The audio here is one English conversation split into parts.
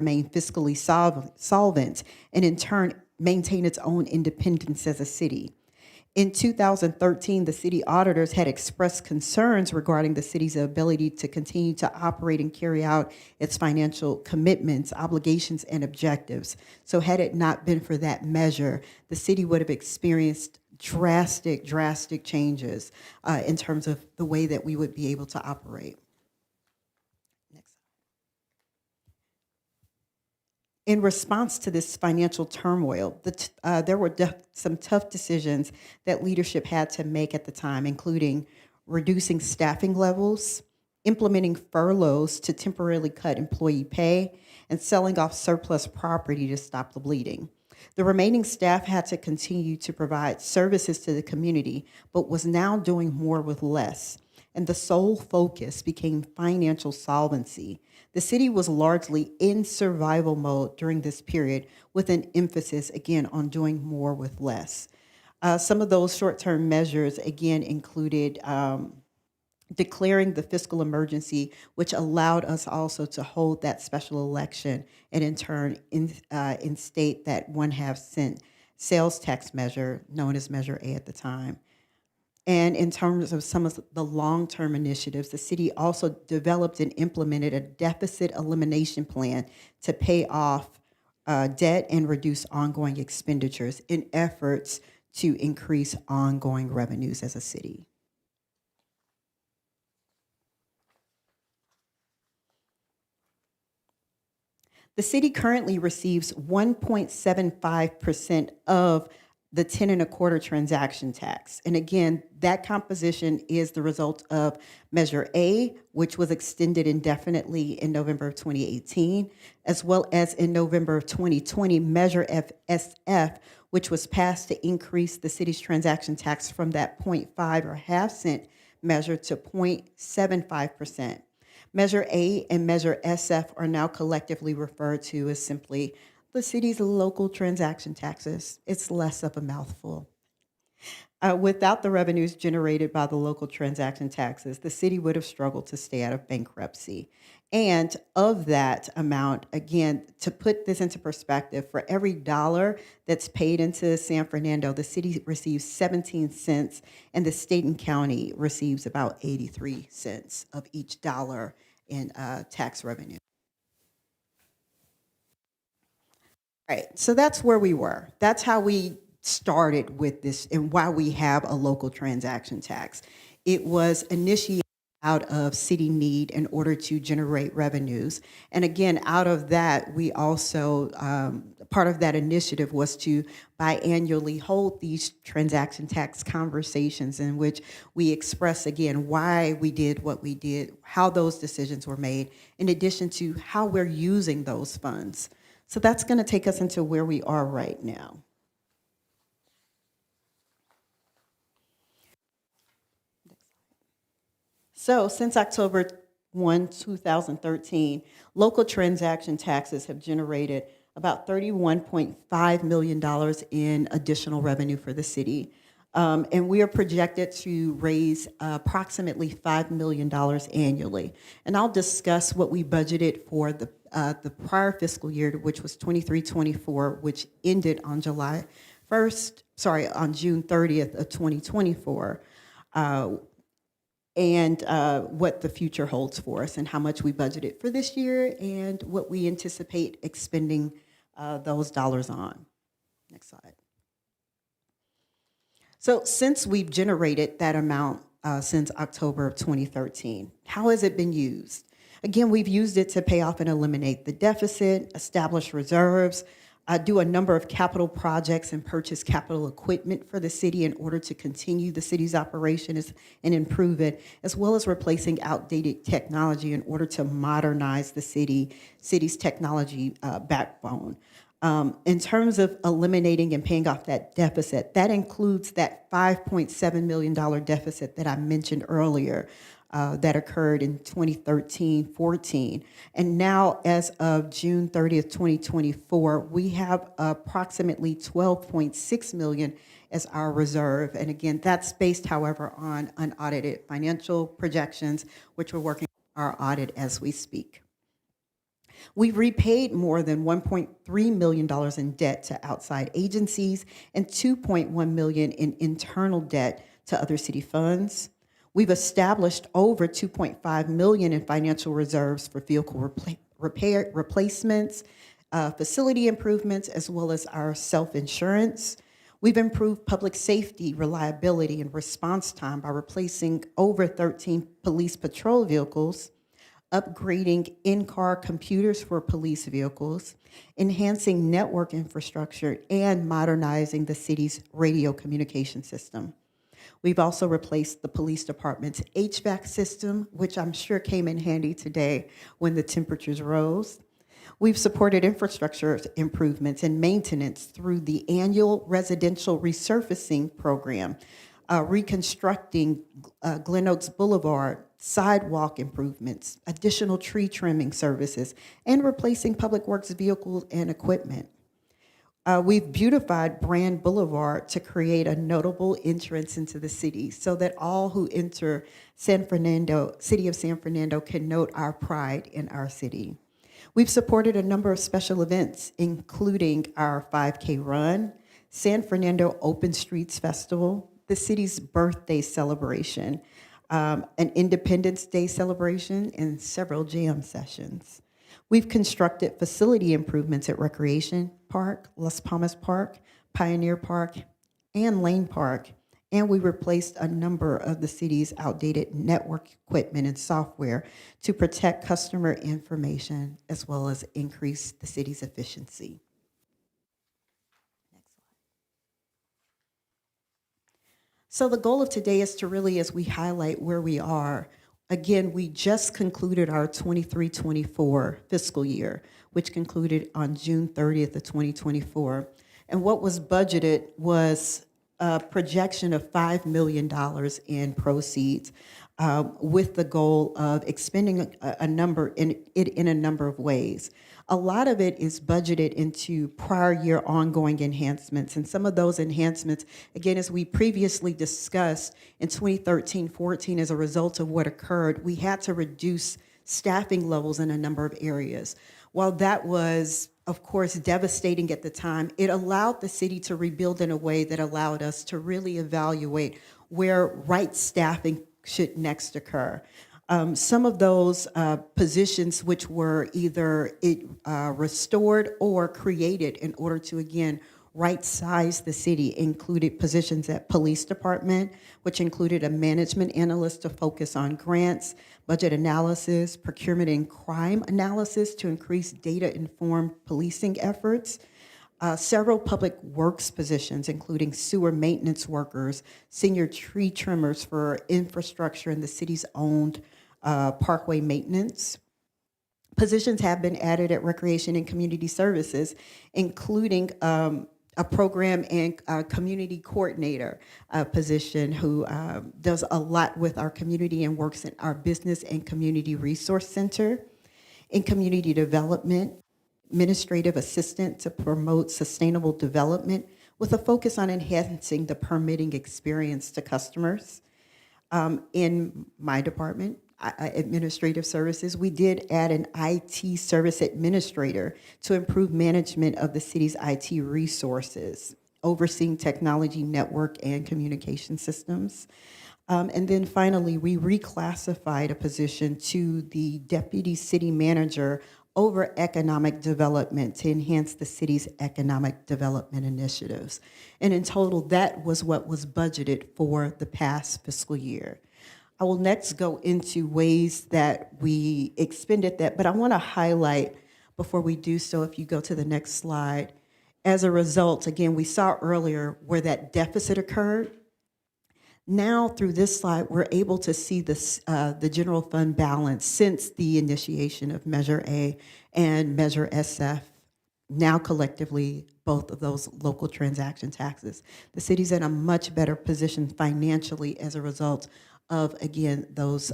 remain fiscally solvent, and in turn maintain its own independence as a city. In 2013, the city auditors had expressed concerns regarding the city's ability to continue to operate and carry out its financial commitments, obligations, and objectives. So had it not been for that measure, the city would have experienced drastic changes in terms of the way that we would be able to operate. Next. In response to this financial turmoil, there were some tough decisions that leadership had to make at the time, including reducing staffing levels, implementing furloughs to temporarily cut employee pay, and selling off surplus property to stop the bleeding. The remaining staff had to continue to provide services to the community, but was now doing more with less. And the sole focus became financial solvency. The city was largely in survival mode during this period, with an emphasis, again, on doing more with less. Some of those short-term measures, again, included declaring the fiscal emergency, which allowed us also to hold that special election and in turn instate that 1/2 cent sales tax measure, known as Measure A at the time. And in terms of some of the long-term initiatives, the city also developed and implemented a deficit elimination plan to pay off debt and reduce ongoing expenditures in efforts to increase ongoing revenues as a city. The city currently receives 1.75% of the 10.25 transaction tax. And again, that composition is the result of Measure A, which was extended indefinitely in November of 2018, as well as in November of 2020, Measure FSF, which was passed to increase the city's transaction tax from that 0.5 or 1/2 cent measure to 0.75%. Measure A and Measure SF are now collectively referred to as simply the city's local transaction taxes. It's less of a mouthful. Without the revenues generated by the local transaction taxes, the city would have struggled to stay out of bankruptcy. And of that amount, again, to put this into perspective, for every dollar that's paid into San Fernando, the city receives 17 cents, and the state and county receives about 83 cents of each dollar in tax revenue. Right, so that's where we were. That's how we started with this and why we have a local transaction tax. It was initiated out of city need in order to generate revenues. And again, out of that, we also, part of that initiative was to biannually hold these transaction tax conversations in which we express, again, why we did what we did, how those decisions were made, in addition to how we're using those funds. So that's going to take us into where we are right now. So since October 1, 2013, local transaction taxes have generated about $31.5 million in additional revenue for the city. And we are projected to raise approximately $5 million annually. And I'll discuss what we budgeted for the prior fiscal year, which was 23-24, which ended on June 30th of 2024, and what the future holds for us and how much we budgeted for this year and what we anticipate expending those dollars on. Next slide. So since we've generated that amount since October of 2013, how has it been used? Again, we've used it to pay off and eliminate the deficit, establish reserves, do a number of capital projects and purchase capital equipment for the city in order to continue the city's operations and improve it, as well as replacing outdated technology in order to modernize the city's technology backbone. In terms of eliminating and paying off that deficit, that includes that $5.7 million deficit that I mentioned earlier that occurred in 2013-14. And now, as of June 30th, 2024, we have approximately $12.6 million as our reserve. And again, that's based, however, on unaudited financial projections, which we're working on our audit as we speak. We repaid more than $1.3 million in debt to outside agencies and $2.1 million in internal debt to other city funds. We've established over $2.5 million in financial reserves for vehicle replacements, facility improvements, as well as our self-insurance. We've improved public safety, reliability, and response time by replacing over 13 police patrol vehicles, upgrading in-car computers for police vehicles, enhancing network infrastructure, and modernizing the city's radio communication system. We've also replaced the police department's HVAC system, which I'm sure came in handy today when the temperatures rose. We've supported infrastructure improvements and maintenance through the annual residential resurfacing program, reconstructing Glen Oaks Boulevard, sidewalk improvements, additional tree trimming services, and replacing Public Works vehicles and equipment. We've beautified Brand Boulevard to create a notable entrance into the city so that all who enter city of San Fernando can note our pride in our city. We've supported a number of special events, including our 5K run, San Fernando Open Streets Festival, the city's birthday celebration, an Independence Day celebration, and several jam sessions. We've constructed facility improvements at Recreation Park, Las Palmas Park, Pioneer Park, and Lane Park, and we replaced a number of the city's outdated network equipment and software to protect customer information as well as increase the city's efficiency. So the goal of today is to really, as we highlight where we are, again, we just concluded our 23-24 fiscal year, which concluded on June 30th of 2024. And what was budgeted was a projection of $5 million in proceeds, with the goal of expending a number in a number of ways. A lot of it is budgeted into prior year ongoing enhancements, and some of those enhancements, again, as we previously discussed in 2013-14, as a result of what occurred, we had to reduce staffing levels in a number of areas. While that was, of course, devastating at the time, it allowed the city to rebuild in a way that allowed us to really evaluate where right staffing should next occur. Some of those positions which were either restored or created in order to, again, right-size the city included positions at police department, which included a management analyst to focus on grants, budget analysis, procurement and crime analysis to increase data-informed policing efforts, several public works positions, including sewer maintenance workers, senior tree trimmers for infrastructure in the city's owned parkway maintenance. Positions have been added at Recreation and Community Services, including a program and community coordinator position who does a lot with our community and works in our business and community resource center. In community development, administrative assistant to promote sustainable development with a focus on enhancing the permitting experience to customers. In my department, administrative services, we did add an IT service administrator to improve management of the city's IT resources, overseeing technology, network, and communication systems. And then finally, we reclassified a position to the deputy city manager over economic development to enhance the city's economic development initiatives. And in total, that was what was budgeted for the past fiscal year. I will next go into ways that we expended that, but I want to highlight before we do so, if you go to the next slide, as a result, again, we saw earlier where that deficit occurred. Now, through this slide, we're able to see this, the general fund balance since the initiation of Measure A and Measure SF, now collectively, both of those local transaction taxes. The city's in a much better position financially as a result of, again, those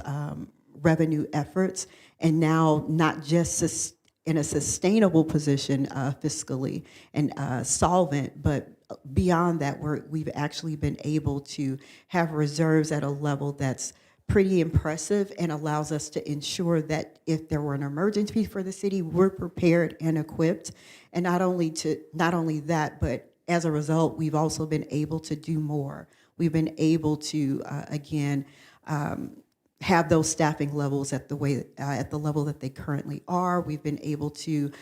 revenue efforts, and now not just in a sustainable position fiscally and solvent, but beyond that, we've actually been able to have reserves at a level that's pretty impressive and allows us to ensure that if there were an emergency for the city, we're prepared and equipped. And not only that, but as a result, we've also been able to do more. We've been able to again have those staffing levels at the level that they currently are. We've been able to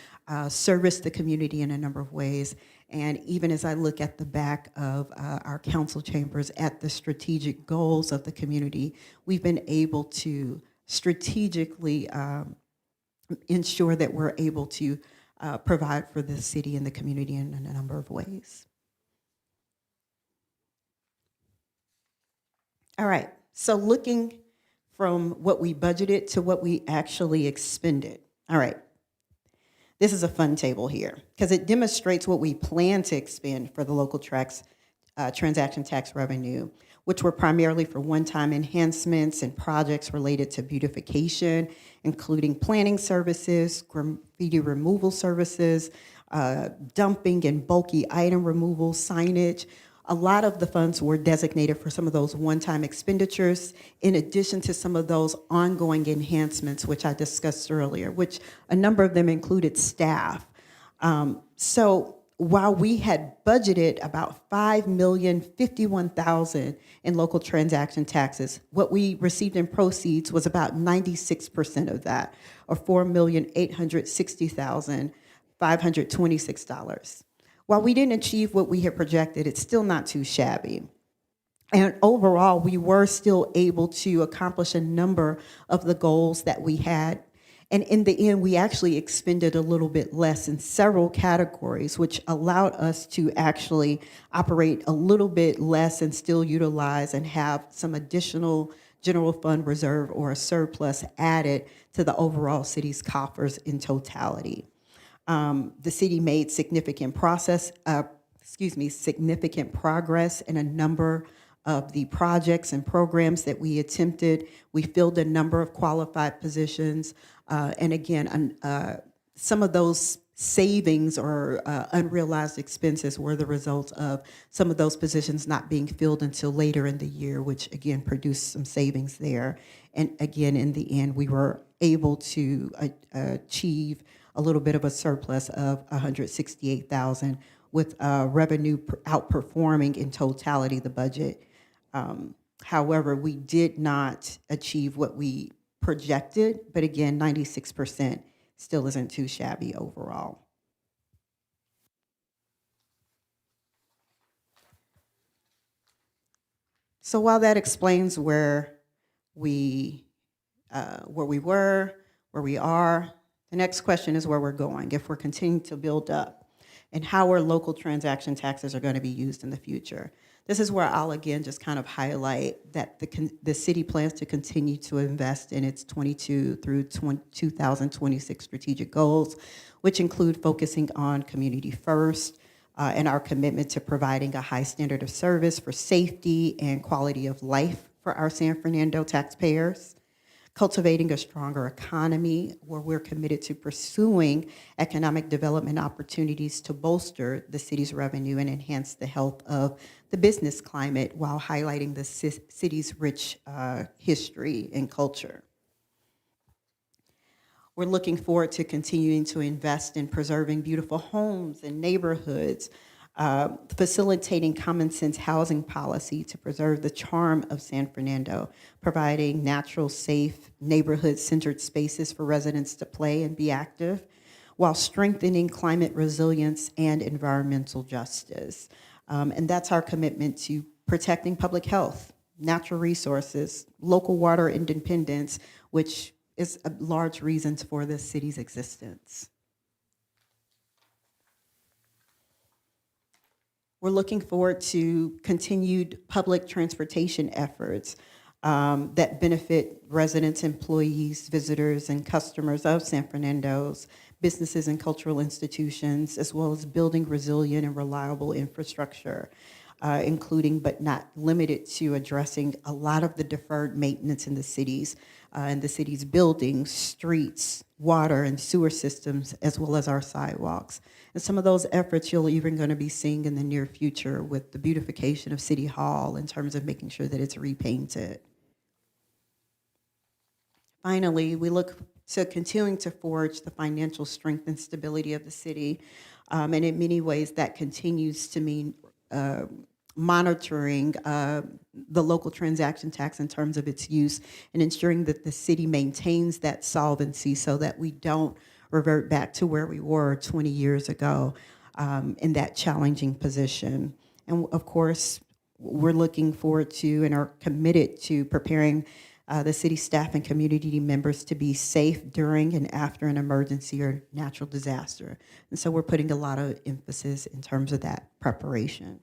service the community in a number of ways. And even as I look at the back of our council chambers at the strategic goals of the community, we've been able to strategically ensure that we're able to provide for the city and the community in a number of ways. All right, so looking from what we budgeted to what we actually expended. All right, this is a fun table here because it demonstrates what we plan to expend for the local transaction tax revenue, which were primarily for one-time enhancements and projects related to beautification, including planning services, graffiti removal services, dumping and bulky item removal, signage. A lot of the funds were designated for some of those one-time expenditures, in addition to some of those ongoing enhancements, which I discussed earlier, which a number of them included staff. So while we had budgeted about $5,051,000 in local transaction taxes, what we received in proceeds was about 96% of that, or $4,860,526. While we didn't achieve what we had projected, it's still not too shabby. And overall, we were still able to accomplish a number of the goals that we had. And in the end, we actually expended a little bit less in several categories, which allowed us to actually operate a little bit less and still utilize and have some additional general fund reserve or a surplus added to the overall city's coffers in totality. The city made significant progress in a number of the projects and programs that we attempted. We filled a number of qualified positions. And again, some of those savings or unrealized expenses were the result of some of those positions not being filled until later in the year, which again produced some savings there. And again, in the end, we were able to achieve a little bit of a surplus of $168,000 with revenue outperforming in totality the budget. However, we did not achieve what we projected, but again, 96% still isn't too shabby overall. So while that explains where we were, where we are, the next question is where we're going, if we're continuing to build up, and how our local transaction taxes are going to be used in the future. This is where I'll again just kind of highlight that the city plans to continue to invest in its 22 through 2026 strategic goals, which include focusing on community first and our commitment to providing a high standard of service for safety and quality of life for our San Fernando taxpayers. Cultivating a stronger economy where we're committed to pursuing economic development opportunities to bolster the city's revenue and enhance the health of the business climate while highlighting the city's rich history and culture. We're looking forward to continuing to invest in preserving beautiful homes and neighborhoods, facilitating common sense housing policy to preserve the charm of San Fernando, providing natural, safe, neighborhood-centered spaces for residents to play and be active, while strengthening climate resilience and environmental justice. And that's our commitment to protecting public health, natural resources, local water independence, which is a large reason for the city's existence. We're looking forward to continued public transportation efforts that benefit residents, employees, visitors, and customers of San Fernando's businesses and cultural institutions, as well as building resilient and reliable infrastructure, including but not limited to addressing a lot of the deferred maintenance in the city's buildings, streets, water and sewer systems, as well as our sidewalks. And some of those efforts you're even going to be seeing in the near future with the beautification of City Hall in terms of making sure that it's repainted. Finally, we look to continuing to forge the financial strength and stability of the city. And in many ways, that continues to mean uh, monitoring the local transaction tax in terms of its use and ensuring that the city maintains that solvency so that we don't revert back to where we were 20 years ago in that challenging position. And of course, we're looking forward to and are committed to preparing the city staff and community members to be safe during and after an emergency or natural disaster. And so we're putting a lot of emphasis in terms of that preparation.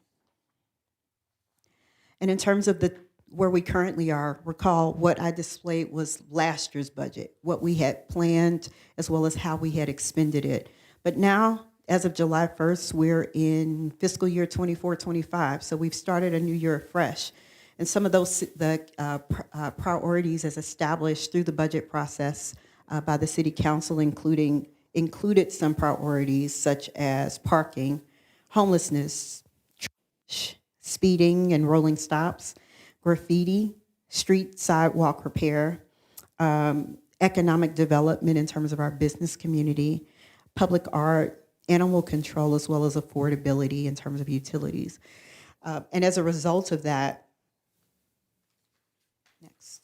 And in terms of the where we currently are, recall what I displayed was last year's budget, what we had planned as well as how we had expended it. But now, as of July 1st, we're in fiscal year 24-25, so we've started a new year fresh. And some of those priorities as established through the budget process by the city council, included some priorities such as parking, homelessness, speeding and rolling stops, graffiti, street sidewalk repair, economic development in terms of our business community, public art, animal control, as well as affordability in terms of utilities. And as a result of that, next.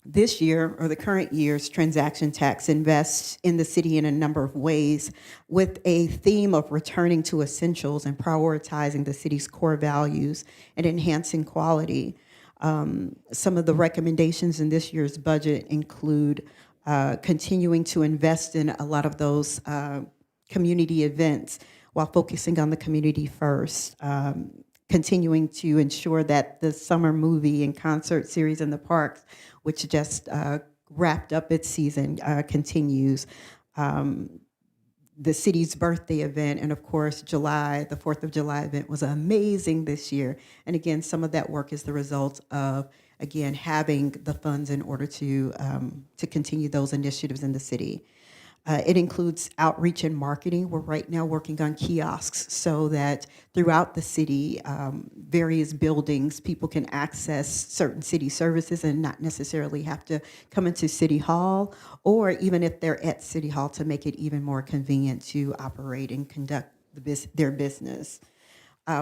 This year, or the current year's transaction tax invests in the city in a number of ways with a theme of returning to essentials and prioritizing the city's core values and enhancing quality. Some of the recommendations in this year's budget include continuing to invest in a lot of those community events while focusing on the community first. Continuing to ensure that the summer movie and concert series in the parks, which just wrapped up its season, continues. The city's birthday event, and of course, the 4th of July event was amazing this year. And again, some of that work is the result of, again, having the funds in order to continue those initiatives in the city. It includes outreach and marketing. We're right now working on kiosks so that throughout the city, various buildings, people can access certain city services and not necessarily have to come into City Hall, or even if they're at City Hall, to make it even more convenient to operate and conduct their business.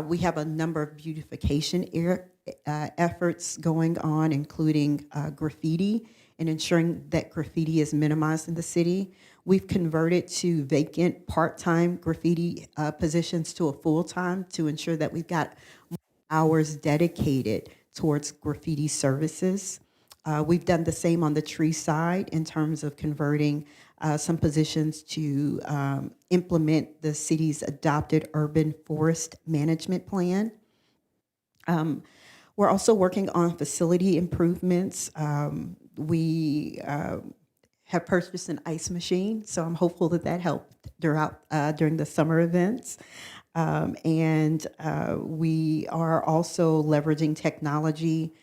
We have a number of beautification efforts going on, including graffiti and ensuring that graffiti is minimized in the city. We've converted to vacant part-time graffiti positions to a full-time to ensure that we've got hours dedicated towards graffiti services. We've done the same on the tree side in terms of converting some positions to implement the city's adopted urban forest management plan. We're also working on facility improvements. We have purchased an ice machine, so I'm hopeful that that helped during the summer events. And we are also leveraging technology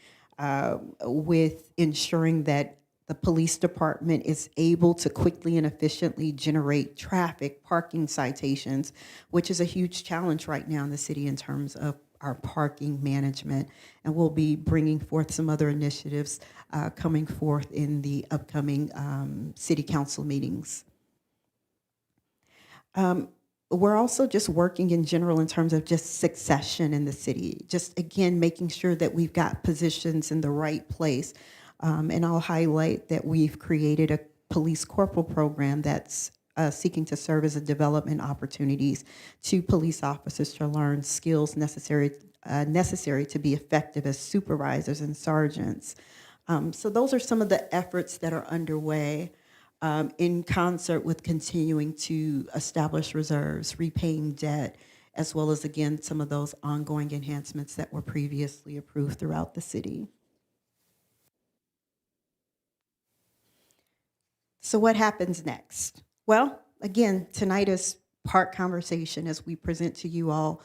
with ensuring that the police department is able to quickly and efficiently generate traffic parking citations, which is a huge challenge right now in the city in terms of our parking management. And we'll be bringing forth some other initiatives coming forth in the upcoming city council meetings. We're also just working in general in terms of just succession in the city, just again making sure that we've got positions in the right place. And I'll highlight that we've created a police corporal program that's seeking to serve as a development opportunities to police officers to learn skills necessary to be effective as supervisors and sergeants. So those are some of the efforts that are underway in concert with continuing to establish reserves, repaying debt, as well as, again, some of those ongoing enhancements that were previously approved throughout the city. So what happens next? Well, again, tonight is part conversation as we present to you all,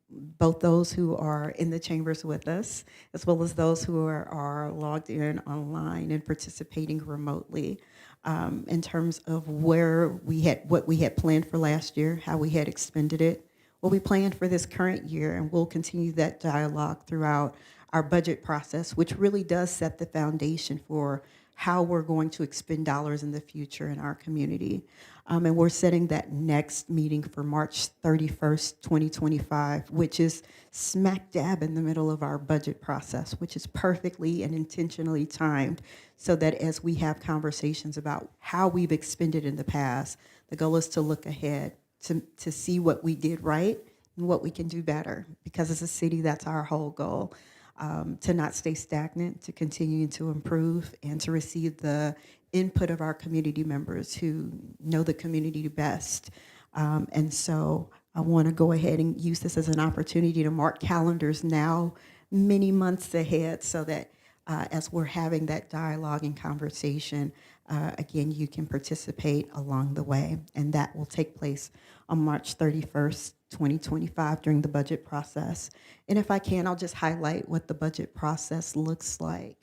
both those who are in the chambers with us, as well as those who are logged in online and participating remotely, in terms of what we had planned for last year, how we had expended it, what we planned for this current year, and we'll continue that dialogue throughout our budget process, which really does set the foundation for how we're going to expend dollars in the future in our community. And we're setting that next meeting for March 31st, 2025, which is smack dab in the middle of our budget process, which is perfectly and intentionally timed so that as we have conversations about how we've expended in the past, the goal is to look ahead, to see what we did right and what we can do better. Because as a city, that's our whole goal, to not stay stagnant, to continue to improve, and to receive the input of our community members who know the community best. And so I want to go ahead and use this as an opportunity to mark calendars now, many months ahead, so that as we're having that dialogue and conversation, again, you can participate along the way. And that will take place on March 31st, 2025 during the budget process. And if I can, I'll just highlight what the budget process looks like,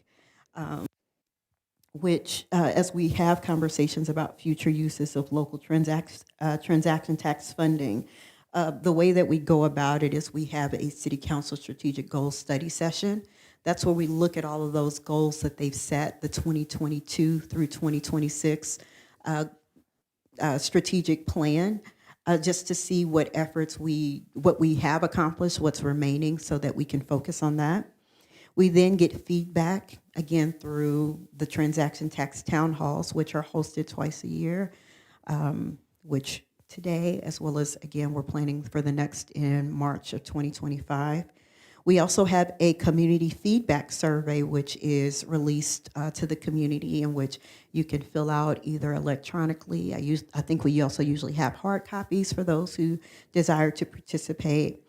which as we have conversations about future uses of local transaction tax funding, the way that we go about it is we have a city council strategic goals study session. That's where we look at all of those goals that they've set, the 2022 through 2026 strategic plan, just to see what efforts what we have accomplished, what's remaining, so that we can focus on that. We then get feedback, again, through the transaction tax town halls, which are hosted twice a year, which today, as well as, again, we're planning for the next in March of 2025. We also have a community feedback survey, which is released to the community, in which you can fill out either electronically. I think we also usually have hard copies for those who desire to participate.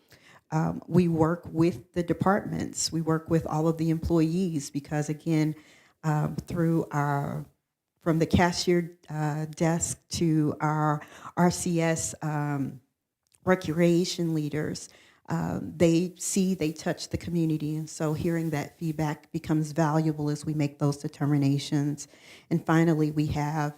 We work with the departments. We work with all of the employees because, again, from the cashier desk to our RCS recreation leaders, they touch the community. And so hearing that feedback becomes valuable as we make those determinations. And finally, we have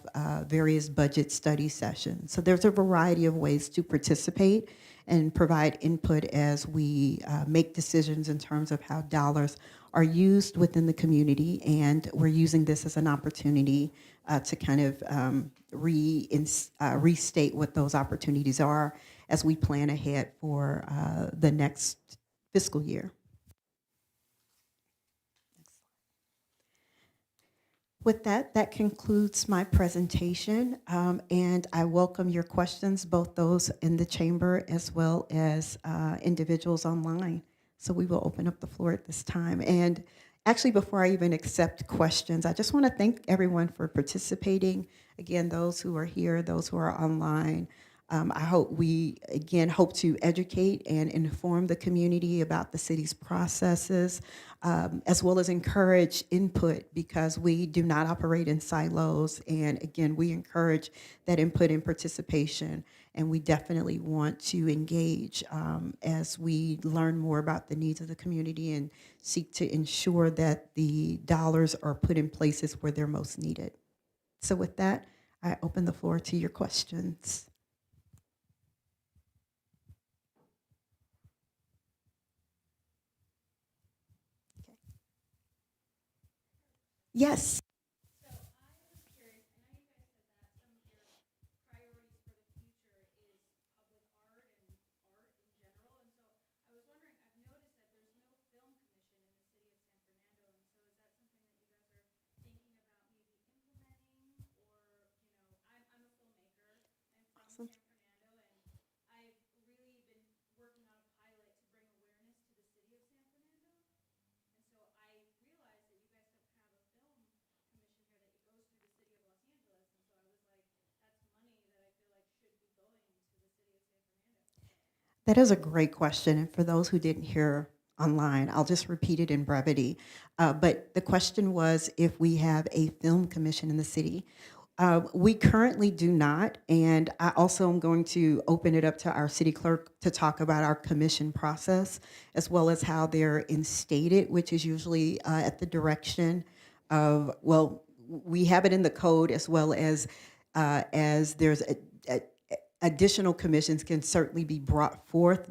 various budget study sessions. So there's a variety of ways to participate and provide input as we make decisions in terms of how dollars are used within the community. And we're using this as an opportunity to kind of restate what those opportunities are as we plan ahead for the next fiscal year. With that, that concludes my presentation, and I welcome your questions, both those in the chamber as well as individuals online. So we will open up the floor at this time. And actually, before I even accept questions, I just want to thank everyone for participating. Again, those who are here, those who are online. I hope hope to educate and inform the community about the city's processes, as well as encourage input, because we do not operate in silos. And again, we encourage that input and participation, and we definitely want to engage as we learn more about the needs of the community and seek to ensure that the dollars are put in places where they're most needed. So with that, I open the floor to your questions. Yes. Awesome. That is a great question. And for those who didn't hear online, I'll just repeat it in brevity. But the question was if we have a film commission in the city. We currently do not. And I also am going to open it up to our city clerk to talk about our commission process, as well as how they're instated, which is usually at the direction of, well, we have it in the code, as well as there's additional commissions can certainly be brought forth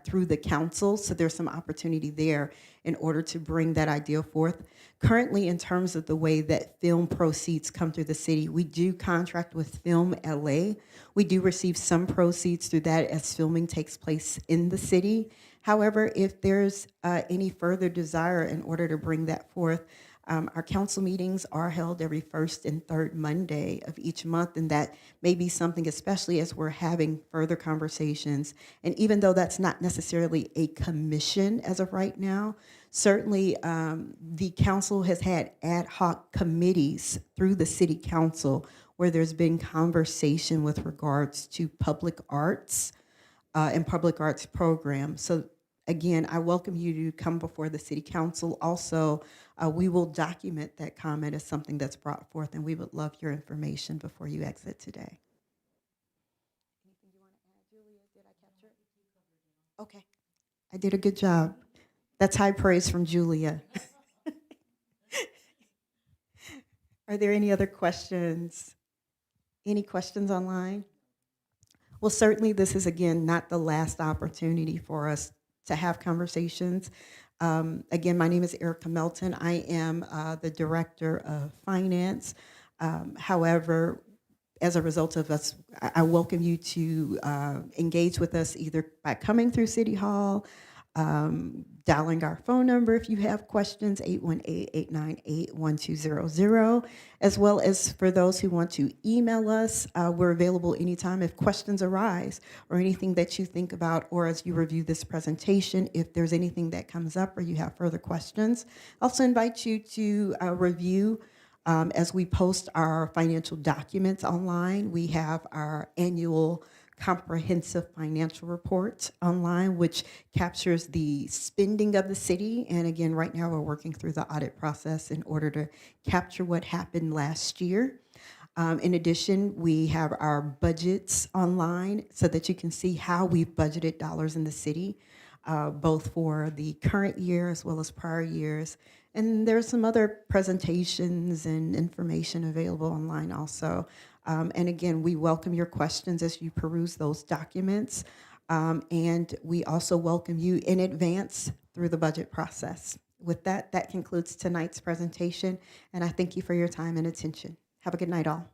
through the council. So there's some opportunity there in order to bring that idea forth. Currently, in terms of the way that film proceeds come through the city, we do contract with Film LA. We do receive some proceeds through that as filming takes place in the city. However, if there's any further desire in order to bring that forth, our council meetings are held every first and third Monday of each month, and that may be something, especially as we're having further conversations. And even though that's not necessarily a commission as of right now, certainly the council has had ad hoc committees through the city council where there's been conversation with regards to public arts and public arts programs. So again, I welcome you to come before the city council. Also, we will document that comment as something that's brought forth, and we would love your information before you exit today. Anything you want to add, Julia? Did I capture it? Okay, I did a good job. That's high praise from Julia. Are there any other questions? Any questions online? Well, certainly this is, again, not the last opportunity for us to have conversations. Again, my name is Erica Melton. I am the Director of Finance. However, as a result of us, I welcome you to engage with us either by coming through City Hall, dialing our phone number if you have questions, 818-898-1200, as well as for those who want to email us, we're available anytime if questions arise or anything that you think about, or as you review this presentation, if there's anything that comes up or you have further questions. I also invite you to review as we post our financial documents online. We have our annual comprehensive financial report online, which captures the spending of the city. And again, right now we're working through the audit process in order to capture what happened last year. In addition, we have our budgets online so that you can see how we've budgeted dollars in the city, both for the current year as well as prior years. And there's some other presentations and information available online also. And again, we welcome your questions as you peruse those documents. And we also welcome you in advance through the budget process. With that, that concludes tonight's presentation. And I thank you for your time and attention. Have a good night, all.